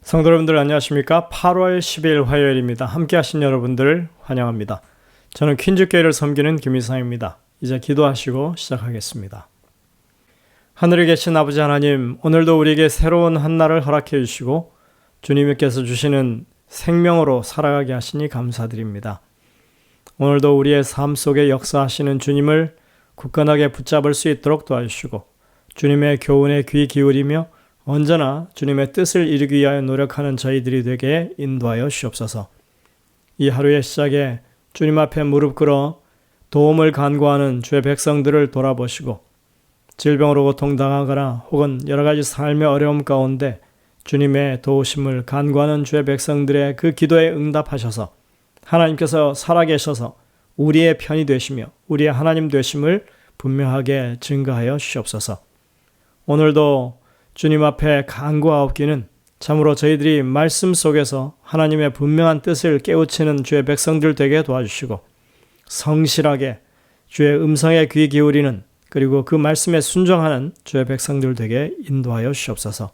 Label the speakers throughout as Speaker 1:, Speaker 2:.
Speaker 1: 성도 여러분들 안녕하십니까? 8월 10일 화요일입니다. 함께 하신 여러분들 환영합니다. 저는 퀸즈교회를 섬기는 김희상입니다. 이제 기도하시고 시작하겠습니다. 하늘에 계신 아버지 하나님, 오늘도 우리에게 새로운 한 날을 허락해 주시고 주님께서 주시는 생명으로 살아가게 하시니 감사드립니다. 오늘도 우리의 삶 속에 역사하시는 주님을 굳건하게 붙잡을 수 있도록 도와주시고 주님의 교훈에 귀 기울이며 언제나 주님의 뜻을 이루기 위하여 노력하는 저희들이 되게 인도하여 주옵소서. 이 하루의 시작에 주님 앞에 무릎 꿇어 도움을 간구하는 주의 백성들을 돌아보시고 질병으로 고통당하거나 혹은 여러 가지 삶의 어려움 가운데 주님의 도우심을 간구하는 주의 백성들의 그 기도에 응답하셔서 하나님께서 살아계셔서 우리의 편이 되시며 우리의 하나님 되심을 분명하게 증거하여 주시옵소서. 오늘도 주님 앞에 간구하옵기는 참으로 저희들이 말씀 속에서 하나님의 분명한 뜻을 깨우치는 주의 백성들 되게 도와주시고 성실하게 주의 음성에 귀 기울이는 그리고 그 말씀에 순종하는 주의 백성들 되게 인도하여 주시옵소서.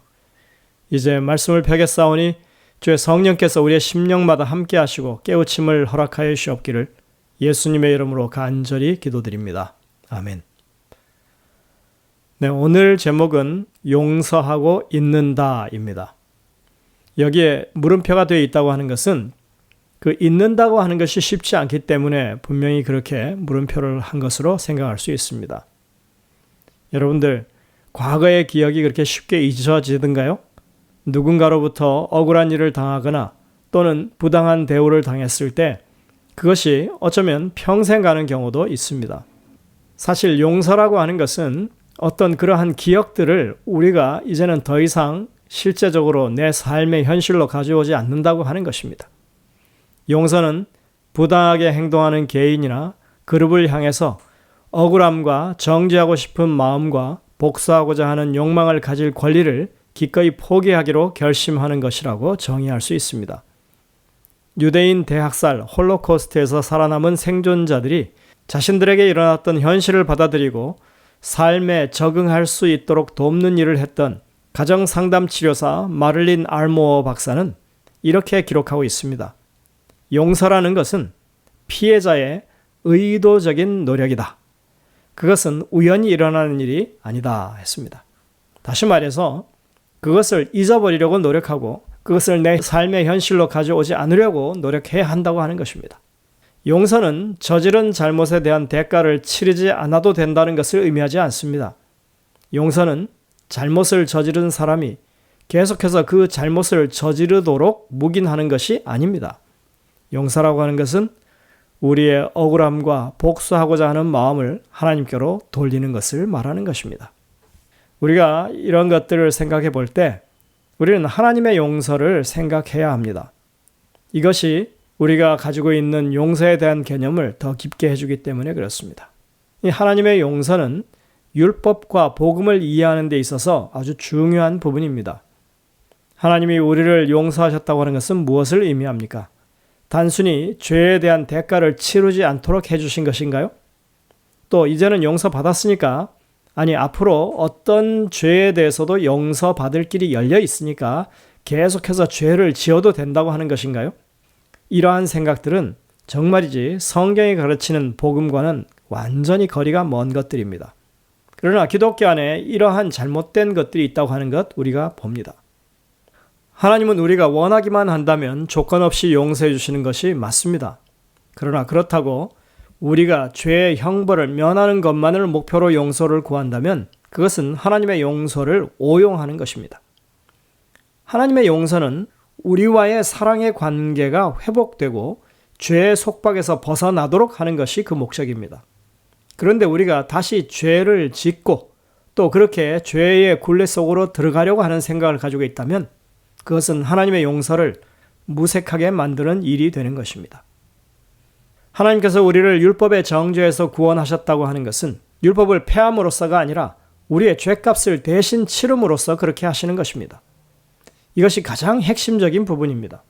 Speaker 1: 이제 말씀을 펴게 싸우니 주의 성령께서 우리의 심령마다 함께 하시고 깨우침을 허락하여 주시옵기를 예수님의 이름으로 간절히 기도드립니다. 아멘. 네, 오늘 제목은 용서하고 잊는다입니다. 여기에 물음표가 되어 있다고 하는 것은 그 잊는다고 하는 것이 쉽지 않기 때문에 분명히 그렇게 물음표를 한 것으로 생각할 수 있습니다. 여러분들, 과거의 기억이 그렇게 쉽게 잊혀지던가요? 누군가로부터 억울한 일을 당하거나 또는 부당한 대우를 당했을 때 그것이 어쩌면 평생 가는 경우도 있습니다. 사실 용서라고 하는 것은 어떤 그러한 기억들을 우리가 이제는 더 이상 실제적으로 내 삶의 현실로 가져오지 않는다고 하는 것입니다. 용서는 부당하게 행동하는 개인이나 그룹을 향해서 억울함과 정죄하고 싶은 마음과 복수하고자 하는 욕망을 가질 권리를 기꺼이 포기하기로 결심하는 것이라고 정의할 수 있습니다. 유대인 대학살 홀로코스트에서 살아남은 생존자들이 자신들에게 일어났던 현실을 받아들이고 삶에 적응할 수 있도록 돕는 일을 했던 가정상담치료사 마를린 알모어 박사는 이렇게 기록하고 있습니다. 용서라는 것은 피해자의 의도적인 노력이다. 그것은 우연히 일어나는 일이 아니다 했습니다. 다시 말해서 그것을 잊어버리려고 노력하고 그것을 내 삶의 현실로 가져오지 않으려고 노력해야 한다고 하는 것입니다. 용서는 저지른 잘못에 대한 대가를 치르지 않아도 된다는 것을 의미하지 않습니다. 용서는 잘못을 저지른 사람이 계속해서 그 잘못을 저지르도록 묵인하는 것이 아닙니다. 용서라고 하는 것은 우리의 억울함과 복수하고자 하는 마음을 하나님께로 돌리는 것을 말하는 것입니다. 우리가 이런 것들을 생각해 볼 때 우리는 하나님의 용서를 생각해야 합니다. 이것이 우리가 가지고 있는 용서에 대한 개념을 더 깊게 해주기 때문에 그렇습니다. 이 하나님의 용서는 율법과 복음을 이해하는 데 있어서 아주 중요한 부분입니다. 하나님이 우리를 용서하셨다고 하는 것은 무엇을 의미합니까? 단순히 죄에 대한 대가를 치르지 않도록 해주신 것인가요? 또 이제는 용서받았으니까 앞으로 어떤 죄에 대해서도 용서받을 길이 열려 있으니까 계속해서 죄를 지어도 된다고 하는 것인가요? 이러한 생각들은 정말이지 성경이 가르치는 복음과는 완전히 거리가 먼 것들입니다. 그러나 기독교 안에 이러한 잘못된 것들이 있다고 하는 것 우리가 봅니다. 하나님은 우리가 원하기만 한다면 조건 없이 용서해 주시는 것이 맞습니다. 그러나 그렇다고 우리가 죄의 형벌을 면하는 것만을 목표로 용서를 구한다면 그것은 하나님의 용서를 오용하는 것입니다. 하나님의 용서는 우리와의 사랑의 관계가 회복되고 죄의 속박에서 벗어나도록 하는 것이 그 목적입니다. 그런데 우리가 다시 죄를 짓고 또 그렇게 죄의 굴레 속으로 들어가려고 하는 생각을 가지고 있다면 그것은 하나님의 용서를 무색하게 만드는 일이 되는 것입니다. 하나님께서 우리를 율법의 정죄에서 구원하셨다고 하는 것은 율법을 폐함으로써가 아니라 우리의 죄값을 대신 치름으로써 그렇게 하시는 것입니다. 이것이 가장 핵심적인 부분입니다.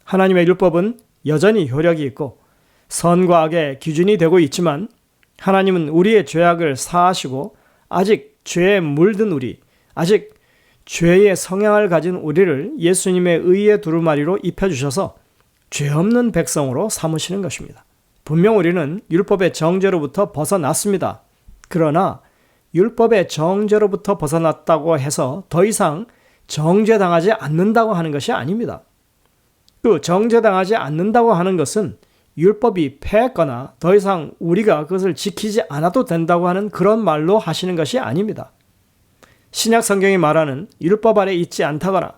Speaker 1: 하나님의 율법은 여전히 효력이 있고 선과 악의 기준이 되고 있지만 하나님은 우리의 죄악을 사하시고 아직 죄에 물든 우리, 아직 죄의 성향을 가진 우리를 예수님의 의의 두루마리로 입혀주셔서 죄 없는 백성으로 삼으시는 것입니다. 분명 우리는 율법의 정죄로부터 벗어났습니다. 그러나 율법의 정죄로부터 벗어났다고 해서 더 이상 정죄당하지 않는다고 하는 것이 아닙니다. 그 정죄당하지 않는다고 하는 것은 율법이 패했거나 더 이상 우리가 그것을 지키지 않아도 된다고 하는 그런 말로 하시는 것이 아닙니다. 신약 성경이 말하는 율법 아래 있지 않다거나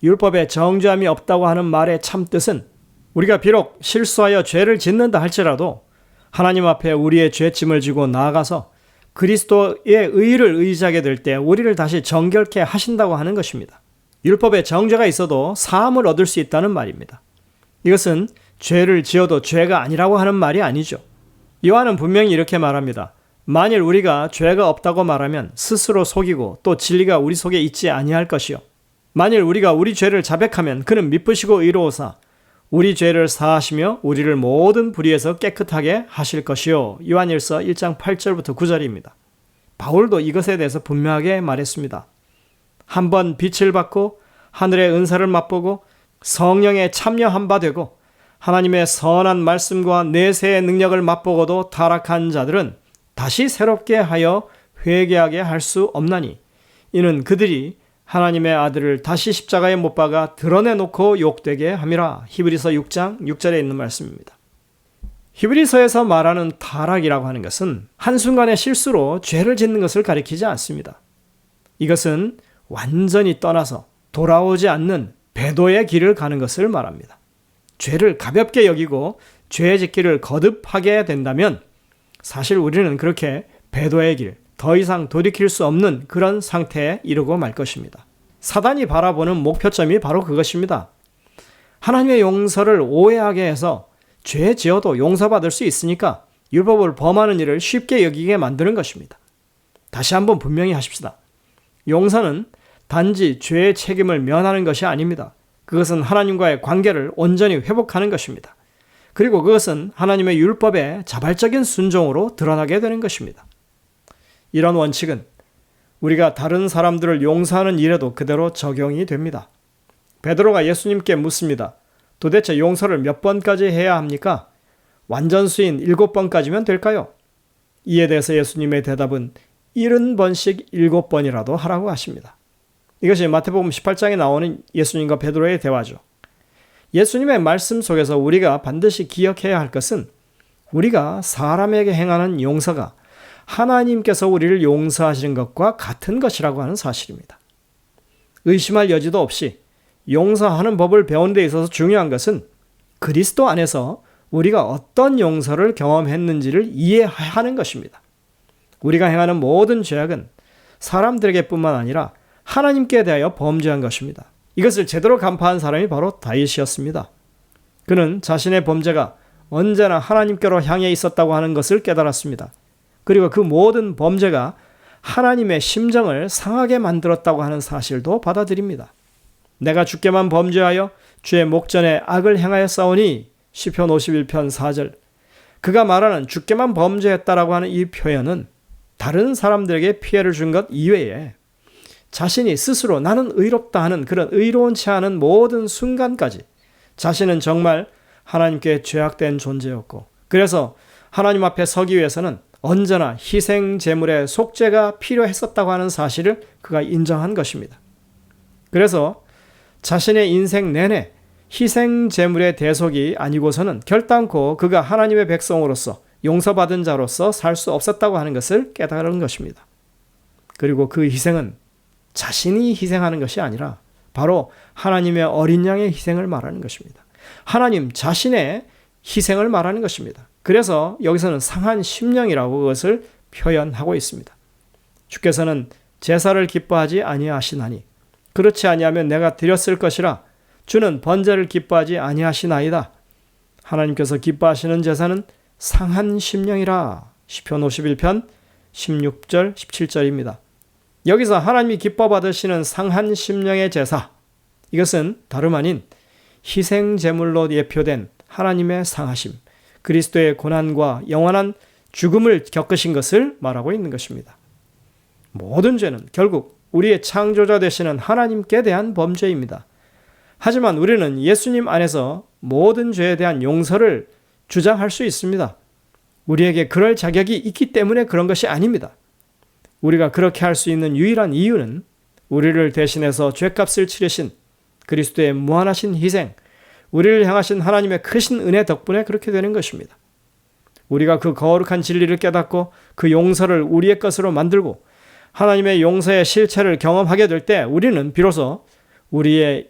Speaker 1: 율법에 정죄함이 없다고 하는 말의 참뜻은 우리가 비록 실수하여 죄를 짓는다 할지라도 하나님 앞에 우리의 죄짐을 지고 나아가서 그리스도의 의를 의지하게 될 때 우리를 다시 정결케 하신다고 하는 것입니다. 율법에 정죄가 있어도 사함을 얻을 수 있다는 말입니다. 이것은 죄를 지어도 죄가 아니라고 하는 말이 아니죠. 요한은 분명히 이렇게 말합니다. 만일 우리가 죄가 없다고 말하면 스스로 속이고 또 진리가 우리 속에 있지 아니할 것이요. 만일 우리가 우리 죄를 자백하면 그는 미쁘시고 의로우사 우리 죄를 사하시며 우리를 모든 불의에서 깨끗하게 하실 것이요. 요한일서 1장 8절부터 9절입니다. 바울도 이것에 대해서 분명하게 말했습니다. 한번 빛을 받고 하늘의 은사를 맛보고 성령에 참여한 바 되고 하나님의 선한 말씀과 내세의 능력을 맛보고도 타락한 자들은 다시 새롭게 하여 회개하게 할 수 없나니 이는 그들이 하나님의 아들을 다시 십자가에 못 박아 드러내놓고 욕되게 함이라. 히브리서 6장 6절에 있는 말씀입니다. 히브리서에서 말하는 타락이라고 하는 것은 한순간의 실수로 죄를 짓는 것을 가리키지 않습니다. 이것은 완전히 떠나서 돌아오지 않는 배도의 길을 가는 것을 말합니다. 죄를 가볍게 여기고 죄 짓기를 거듭하게 된다면 사실 우리는 그렇게 배도의 길, 더 이상 돌이킬 수 없는 그런 상태에 이르고 말 것입니다. 사단이 바라보는 목표점이 바로 그것입니다. 하나님의 용서를 오해하게 해서 죄 지어도 용서받을 수 있으니까 율법을 범하는 일을 쉽게 여기게 만드는 것입니다. 다시 한번 분명히 하십시다. 용서는 단지 죄의 책임을 면하는 것이 아닙니다. 그것은 하나님과의 관계를 온전히 회복하는 것입니다. 그리고 그것은 하나님의 율법의 자발적인 순종으로 드러나게 되는 것입니다. 이런 원칙은 우리가 다른 사람들을 용서하는 일에도 그대로 적용이 됩니다. 베드로가 예수님께 묻습니다. 도대체 용서를 몇 번까지 해야 합니까? 완전수인 7번까지면 될까요? 이에 대해서 예수님의 대답은 70번씩 7번이라도 하라고 하십니다. 이것이 마태복음 18장에 나오는 예수님과 베드로의 대화죠. 예수님의 말씀 속에서 우리가 반드시 기억해야 할 것은 우리가 사람에게 행하는 용서가 하나님께서 우리를 용서하시는 것과 같은 것이라고 하는 사실입니다. 의심할 여지도 없이 용서하는 법을 배우는 데 있어서 중요한 것은 그리스도 안에서 우리가 어떤 용서를 경험했는지를 이해하는 것입니다. 우리가 행하는 모든 죄악은 사람들에게 뿐만 아니라 하나님께 대하여 범죄한 것입니다. 이것을 제대로 간파한 사람이 바로 다윗이었습니다. 그는 자신의 범죄가 언제나 하나님께로 향해 있었다고 하는 것을 깨달았습니다. 그리고 그 모든 범죄가 하나님의 심정을 상하게 만들었다고 하는 사실도 받아들입니다. 내가 주께만 범죄하여 주의 목전에 악을 행하였사오니 시편 51편 4절. 그가 말하는 주께만 범죄했다라고 하는 이 표현은 다른 사람들에게 피해를 준 것 이외에 자신이 스스로 나는 의롭다 하는 그런 의로운치 않은 모든 순간까지 자신은 정말 하나님께 죄악된 존재였고 그래서 하나님 앞에 서기 위해서는 언제나 희생 제물의 속죄가 필요했었다고 하는 사실을 그가 인정한 것입니다. 그래서 자신의 인생 내내 희생 제물의 대속이 아니고서는 결단코 그가 하나님의 백성으로서 용서받은 자로서 살 수 없었다고 하는 것을 깨달은 것입니다. 그리고 그 희생은 자신이 희생하는 것이 아니라 바로 하나님의 어린 양의 희생을 말하는 것입니다. 하나님 자신의 희생을 말하는 것입니다. 그래서 여기서는 상한 심령이라고 그것을 표현하고 있습니다. 주께서는 제사를 기뻐하지 아니하시나니 그렇지 아니하면 내가 드렸을 것이라 주는 번제를 기뻐하지 아니하시나이다. 하나님께서 기뻐하시는 제사는 상한 심령이라. 시편 51편 16절 17절입니다. 여기서 하나님이 기뻐 받으시는 상한 심령의 제사, 이것은 다름 아닌 희생 제물로 예표된 하나님의 상하심, 그리스도의 고난과 영원한 죽음을 겪으신 것을 말하고 있는 것입니다. 모든 죄는 결국 우리의 창조자 되시는 하나님께 대한 범죄입니다. 하지만 우리는 예수님 안에서 모든 죄에 대한 용서를 주장할 수 있습니다. 우리에게 그럴 자격이 있기 때문에 그런 것이 아닙니다. 우리가 그렇게 할 수 있는 유일한 이유는 우리를 대신해서 죄값을 치르신 그리스도의 무한하신 희생, 우리를 향하신 하나님의 크신 은혜 덕분에 그렇게 되는 것입니다. 우리가 그 거룩한 진리를 깨닫고 그 용서를 우리의 것으로 만들고 하나님의 용서의 실체를 경험하게 될 때 우리는 비로소 우리의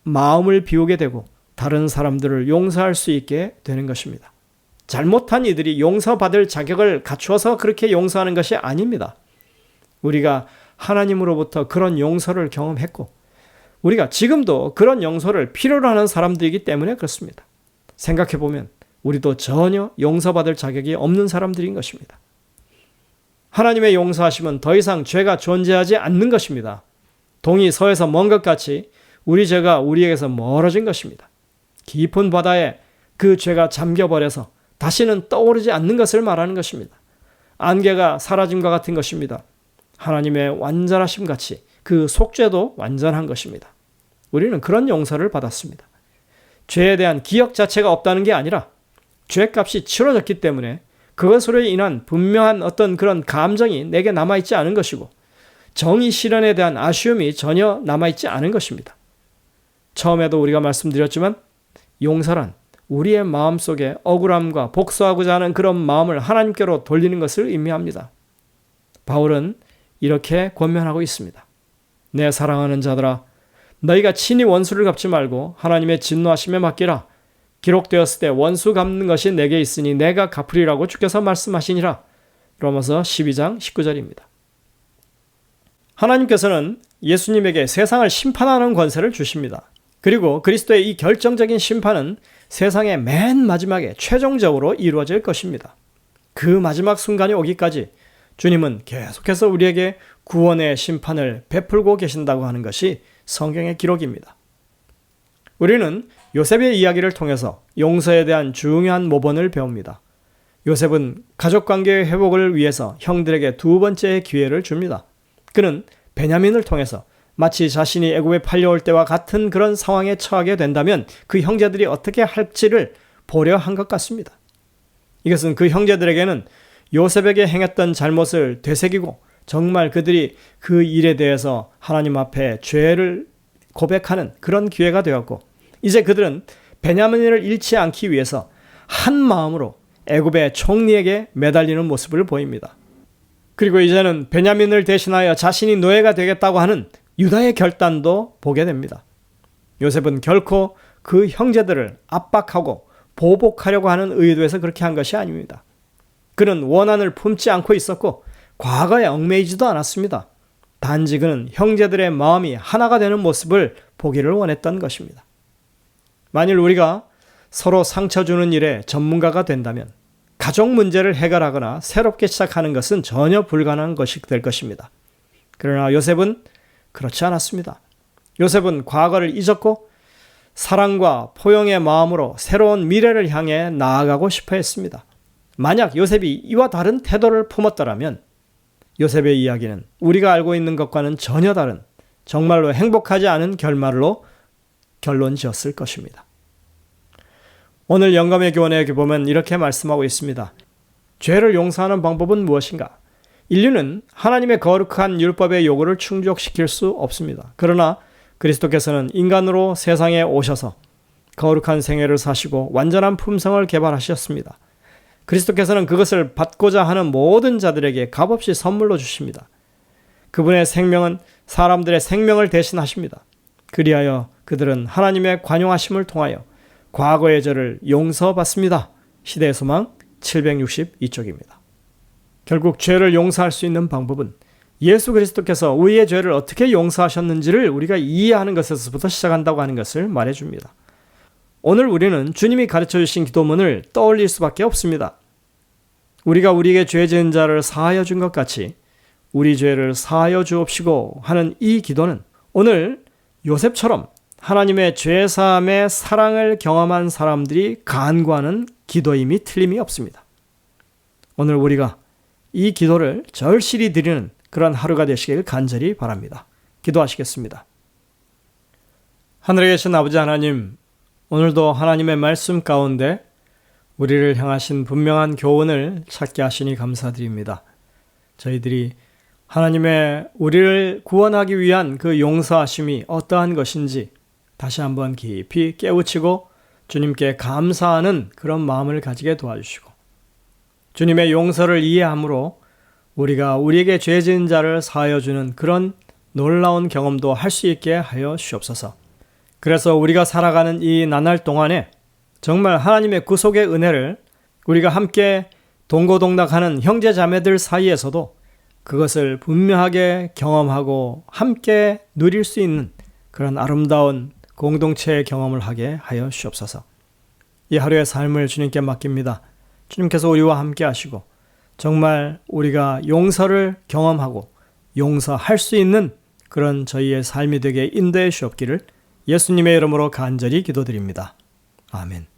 Speaker 1: 마음을 비우게 되고 다른 사람들을 용서할 수 있게 되는 것입니다. 잘못한 이들이 용서받을 자격을 갖추어서 그렇게 용서하는 것이 아닙니다. 우리가 하나님으로부터 그런 용서를 경험했고 우리가 지금도 그런 용서를 필요로 하는 사람들이기 때문에 그렇습니다. 생각해보면 우리도 전혀 용서받을 자격이 없는 사람들인 것입니다. 하나님의 용서하심은 더 이상 죄가 존재하지 않는 것입니다. 동이 서에서 먼 것 같이 우리 죄가 우리에게서 멀어진 것입니다. 깊은 바다에 그 죄가 잠겨버려서 다시는 떠오르지 않는 것을 말하는 것입니다. 안개가 사라짐과 같은 것입니다. 하나님의 완전하심 같이 그 속죄도 완전한 것입니다. 우리는 그런 용서를 받았습니다. 죄에 대한 기억 자체가 없다는 게 아니라 죄값이 치러졌기 때문에 그것으로 인한 분명한 어떤 그런 감정이 내게 남아있지 않은 것이고 정의 실현에 대한 아쉬움이 전혀 남아있지 않은 것입니다. 처음에도 우리가 말씀드렸지만 용서란 우리의 마음속에 억울함과 복수하고자 하는 그런 마음을 하나님께로 돌리는 것을 의미합니다. 바울은 이렇게 권면하고 있습니다. 내 사랑하는 자들아, 너희가 친히 원수를 갚지 말고 하나님의 진노하심에 맡기라. 기록되었을 때 원수 갚는 것이 내게 있으니 내가 갚으리라고 주께서 말씀하시니라. 로마서 12장 19절입니다. 하나님께서는 예수님에게 세상을 심판하는 권세를 주십니다. 그리고 그리스도의 이 결정적인 심판은 세상의 맨 마지막에 최종적으로 이루어질 것입니다. 그 마지막 순간이 오기까지 주님은 계속해서 우리에게 구원의 심판을 베풀고 계신다고 하는 것이 성경의 기록입니다. 우리는 요셉의 이야기를 통해서 용서에 대한 중요한 모본을 배웁니다. 요셉은 가족관계의 회복을 위해서 형들에게 두 번째의 기회를 줍니다. 그는 베냐민을 통해서 마치 자신이 애굽에 팔려올 때와 같은 그런 상황에 처하게 된다면 그 형제들이 어떻게 할지를 보려 한 것 같습니다. 이것은 그 형제들에게는 요셉에게 행했던 잘못을 되새기고 정말 그들이 그 일에 대해서 하나님 앞에 죄를 고백하는 그런 기회가 되었고 이제 그들은 베냐민을 잃지 않기 위해서 한 마음으로 애굽의 총리에게 매달리는 모습을 보입니다. 그리고 이제는 베냐민을 대신하여 자신이 노예가 되겠다고 하는 유다의 결단도 보게 됩니다. 요셉은 결코 그 형제들을 압박하고 보복하려고 하는 의도에서 그렇게 한 것이 아닙니다. 그는 원한을 품지 않고 있었고 과거에 얽매이지도 않았습니다. 단지 그는 형제들의 마음이 하나가 되는 모습을 보기를 원했던 것입니다. 만일 우리가 서로 상처 주는 일에 전문가가 된다면 가족 문제를 해결하거나 새롭게 시작하는 것은 전혀 불가능한 것이 될 것입니다. 그러나 요셉은 그렇지 않았습니다. 요셉은 과거를 잊었고 사랑과 포용의 마음으로 새로운 미래를 향해 나아가고 싶어 했습니다. 만약 요셉이 이와 다른 태도를 품었더라면 요셉의 이야기는 우리가 알고 있는 것과는 전혀 다른 정말로 행복하지 않은 결말로 결론 지었을 것입니다. 오늘 영감의 교훈에 보면 이렇게 말씀하고 있습니다. 죄를 용서하는 방법은 무엇인가? 인류는 하나님의 거룩한 율법의 요구를 충족시킬 수 없습니다. 그러나 그리스도께서는 인간으로 세상에 오셔서 거룩한 생애를 사시고 완전한 품성을 개발하셨습니다. 그리스도께서는 그것을 받고자 하는 모든 자들에게 값없이 선물로 주십니다. 그분의 생명은 사람들의 생명을 대신하십니다. 그리하여 그들은 하나님의 관용하심을 통하여 과거의 죄를 용서받습니다. 시대의 소망 762쪽입니다. 결국 죄를 용서할 수 있는 방법은 예수 그리스도께서 우리의 죄를 어떻게 용서하셨는지를 우리가 이해하는 것에서부터 시작한다고 하는 것을 말해줍니다. 오늘 우리는 주님이 가르쳐 주신 기도문을 떠올릴 수밖에 없습니다. 우리가 우리에게 죄 지은 자를 사하여 준 것 같이 우리 죄를 사하여 주옵시고 하는 이 기도는 오늘 요셉처럼 하나님의 죄사함의 사랑을 경험한 사람들이 간구하는 기도임이 틀림이 없습니다. 오늘 우리가 이 기도를 절실히 드리는 그런 하루가 되시길 간절히 바랍니다. 기도하시겠습니다. 하늘에 계신 아버지 하나님, 오늘도 하나님의 말씀 가운데 우리를 향하신 분명한 교훈을 찾게 하시니 감사드립니다. 저희들이 하나님의 우리를 구원하기 위한 그 용서하심이 어떠한 것인지 다시 한번 깊이 깨우치고 주님께 감사하는 그런 마음을 가지게 도와주시고, 주님의 용서를 이해함으로 우리가 우리에게 죄 지은 자를 사하여 주는 그런 놀라운 경험도 할 수 있게 하여 주옵소서. 그래서 우리가 살아가는 이 나날 동안에 정말 하나님의 구속의 은혜를 우리가 함께 동고동락하는 형제 자매들 사이에서도 그것을 분명하게 경험하고 함께 누릴 수 있는 그런 아름다운 공동체의 경험을 하게 하여 주옵소서. 이 하루의 삶을 주님께 맡깁니다. 주님께서 우리와 함께 하시고 정말 우리가 용서를 경험하고 용서할 수 있는 그런 저희의 삶이 되게 인도해 주옵기를 예수님의 이름으로 간절히 기도드립니다. 아멘.